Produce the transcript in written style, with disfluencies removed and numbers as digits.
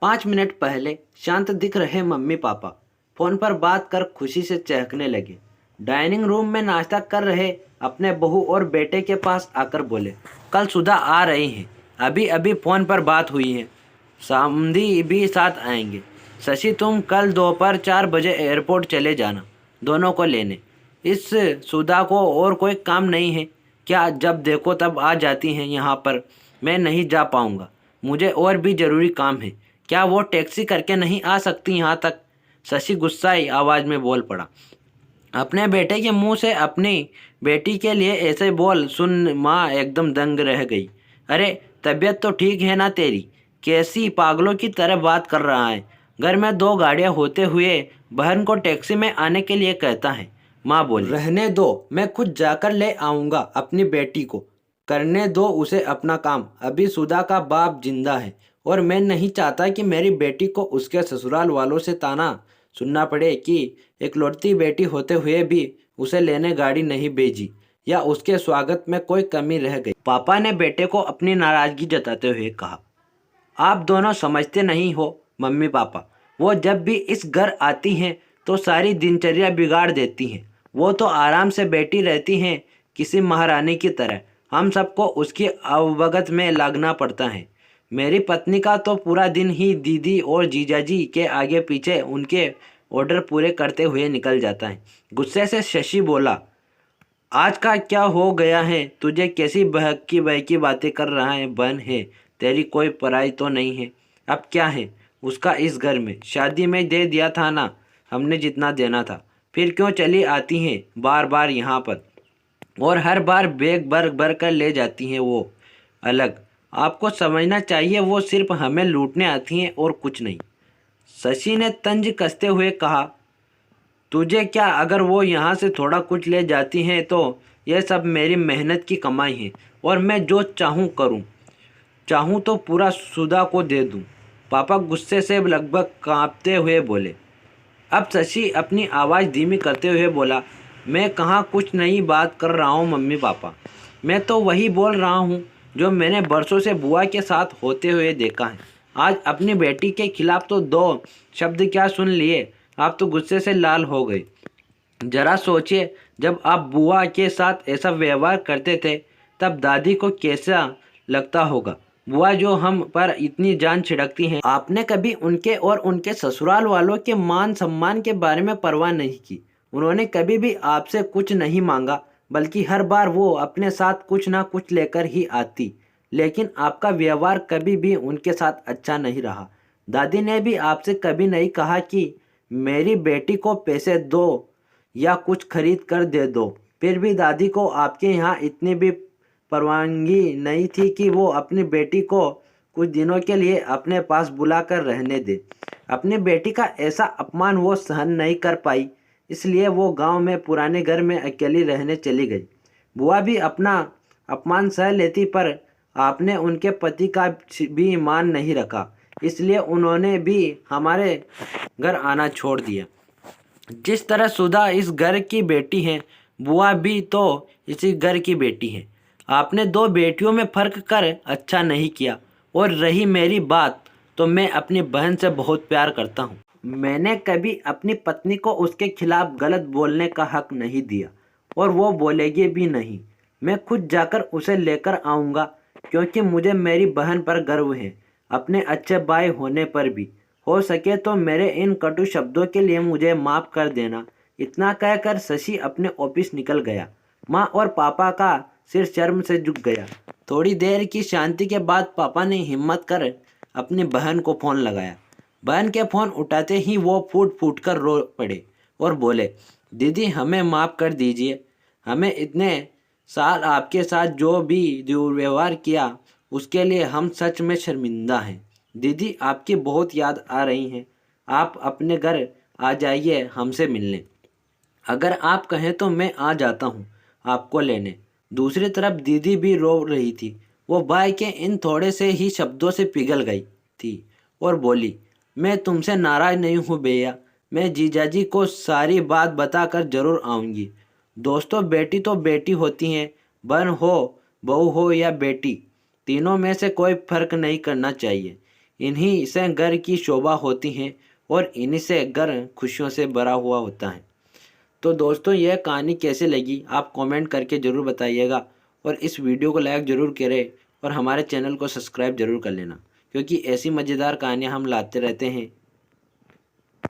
5 minute पहले शांत दिख रहे मम्मी पापा फोन पर बात कर खुशी से चहकने लगे। डाइनिंग रूम में नाश्ता कर रहे अपने बहू और बेटे के पास आकर बोले, कल सुधा आ रही हैं, अभी अभी फ़ोन पर बात हुई है, सामधी भी साथ आएंगे। शशि तुम कल दोपहर 4 बजे एयरपोर्ट चले जाना, दोनों को लेने। इस सुधा को और कोई काम नहीं है क्या? जब देखो तब आ जाती हैं यहाँ पर। मैं नहीं जा पाऊँगा, मुझे और भी ज़रूरी काम है। क्या वो टैक्सी करके नहीं आ सकती यहाँ तक? शशि गुस्साई आवाज़ में बोल पड़ा। अपने बेटे के मुंह से अपनी बेटी के लिए ऐसे बोल सुन माँ एकदम दंग रह गई। अरे तबीयत तो ठीक है ना तेरी? कैसी पागलों की तरह बात कर रहा है? घर में 2 गाड़ियाँ होते हुए बहन को टैक्सी में आने के लिए कहता है। माँ बोली, रहने दो, मैं खुद जाकर ले आऊँगा अपनी बेटी को। करने दो उसे अपना काम। अभी सुधा का बाप जिंदा है और मैं नहीं चाहता कि मेरी बेटी को उसके ससुराल वालों से ताना सुनना पड़े कि इकलौती बेटी होते हुए भी उसे लेने गाड़ी नहीं भेजी या उसके स्वागत में कोई कमी रह गई। पापा ने बेटे को अपनी नाराजगी जताते हुए कहा, आप दोनों समझते नहीं हो मम्मी पापा। वो जब भी इस घर आती हैं तो सारी दिनचर्या बिगाड़ देती हैं। वो तो आराम से बैठी रहती हैं किसी महारानी की तरह। हम सबको उसकी अवगत में लगना पड़ता है। मेरी पत्नी का तो पूरा दिन ही दीदी और जीजाजी के आगे पीछे उनके ऑर्डर पूरे करते हुए निकल जाता है। गुस्से से शशि बोला, आज का क्या हो गया है तुझे? कैसी बहकी बहकी बातें कर रहा है? बहन है तेरी, कोई पराई तो नहीं है। अब क्या है उसका इस घर में? शादी में दे दिया था ना हमने जितना देना था, फिर क्यों चली आती हैं बार बार यहाँ पर और हर बार बैग भर भर कर ले जाती हैं वो अलग। आपको समझना चाहिए वो सिर्फ हमें लूटने आती हैं और कुछ नहीं। शशि ने तंज कसते हुए कहा, तुझे क्या, अगर वो यहाँ से थोड़ा कुछ ले जाती हैं तो यह सब मेरी मेहनत की कमाई है और मैं जो चाहूँ करूँ। चाहूँ तो पूरा सुधा को दे दूँ। पापा गुस्से से लगभग कांपते हुए बोले। अब शशि अपनी आवाज़ धीमी करते हुए बोला, मैं कहाँ कुछ नई बात कर रहा हूँ मम्मी पापा। मैं तो वही बोल रहा हूँ जो मैंने बरसों से बुआ के साथ होते हुए देखा है। आज अपनी बेटी के खिलाफ तो 2 शब्द क्या सुन लिए, आप तो गुस्से से लाल हो गए। जरा सोचिए, जब आप बुआ के साथ ऐसा व्यवहार करते थे तब दादी को कैसा लगता होगा। बुआ जो हम पर इतनी जान छिड़कती हैं, आपने कभी उनके और उनके ससुराल वालों के मान सम्मान के बारे में परवाह नहीं की। उन्होंने कभी भी आपसे कुछ नहीं मांगा, बल्कि हर बार वो अपने साथ कुछ ना कुछ लेकर ही आती। लेकिन आपका व्यवहार कभी भी उनके साथ अच्छा नहीं रहा। दादी ने भी आपसे कभी नहीं कहा कि मेरी बेटी को पैसे दो या कुछ खरीद कर दे दो। फिर भी दादी को आपके यहाँ इतनी भी परवानगी नहीं थी कि वो अपनी बेटी को कुछ दिनों के लिए अपने पास बुलाकर रहने दे। अपनी बेटी का ऐसा अपमान वो सहन नहीं कर पाई, इसलिए वो गांव में पुराने घर में अकेली रहने चली गई। बुआ भी अपना अपमान सह लेती, पर आपने उनके पति का भी मान नहीं रखा, इसलिए उन्होंने भी हमारे घर आना छोड़ दिया। जिस तरह सुधा इस घर की बेटी है, बुआ भी तो इसी घर की बेटी है। आपने 2 बेटियों में फ़र्क कर अच्छा नहीं किया। और रही मेरी बात, तो मैं अपनी बहन से बहुत प्यार करता हूँ। मैंने कभी अपनी पत्नी को उसके खिलाफ गलत बोलने का हक नहीं दिया और वो बोलेगी भी नहीं। मैं खुद जाकर उसे लेकर आऊँगा, क्योंकि मुझे मेरी बहन पर गर्व है, अपने अच्छे भाई होने पर भी। हो सके तो मेरे इन कटु शब्दों के लिए मुझे माफ़ कर देना। इतना कहकर शशि अपने ऑफिस निकल गया। माँ और पापा का सिर शर्म से झुक गया। थोड़ी देर की शांति के बाद पापा ने हिम्मत कर अपनी बहन को फ़ोन लगाया। बहन के फ़ोन उठाते ही वो फूट फूट कर रो पड़े और बोले, दीदी हमें माफ़ कर दीजिए। हमें इतने साल आपके साथ जो भी दुर्व्यवहार किया उसके लिए हम सच में शर्मिंदा हैं। दीदी आपकी बहुत याद आ रही है। आप अपने घर आ जाइए हमसे मिलने। अगर आप कहें तो मैं आ जाता हूँ आपको लेने। दूसरी तरफ दीदी भी रो रही थी। वो भाई के इन थोड़े से ही शब्दों से पिघल गई थी और बोली, मैं तुमसे नाराज़ नहीं हूँ भैया। मैं जीजाजी को सारी बात बताकर ज़रूर आऊँगी। दोस्तों, बेटी तो बेटी होती हैं, बहन हो, बहू हो या बेटी, तीनों में से कोई फ़र्क नहीं करना चाहिए। इन्हीं से घर की शोभा होती है और इन्हीं से घर खुशियों से भरा हुआ होता है। तो दोस्तों, यह कहानी कैसे लगी आप कमेंट करके ज़रूर बताइएगा और इस वीडियो को लाइक ज़रूर करें और हमारे चैनल को सब्सक्राइब ज़रूर कर लेना, क्योंकि ऐसी मज़ेदार कहानियाँ हम लाते रहते हैं।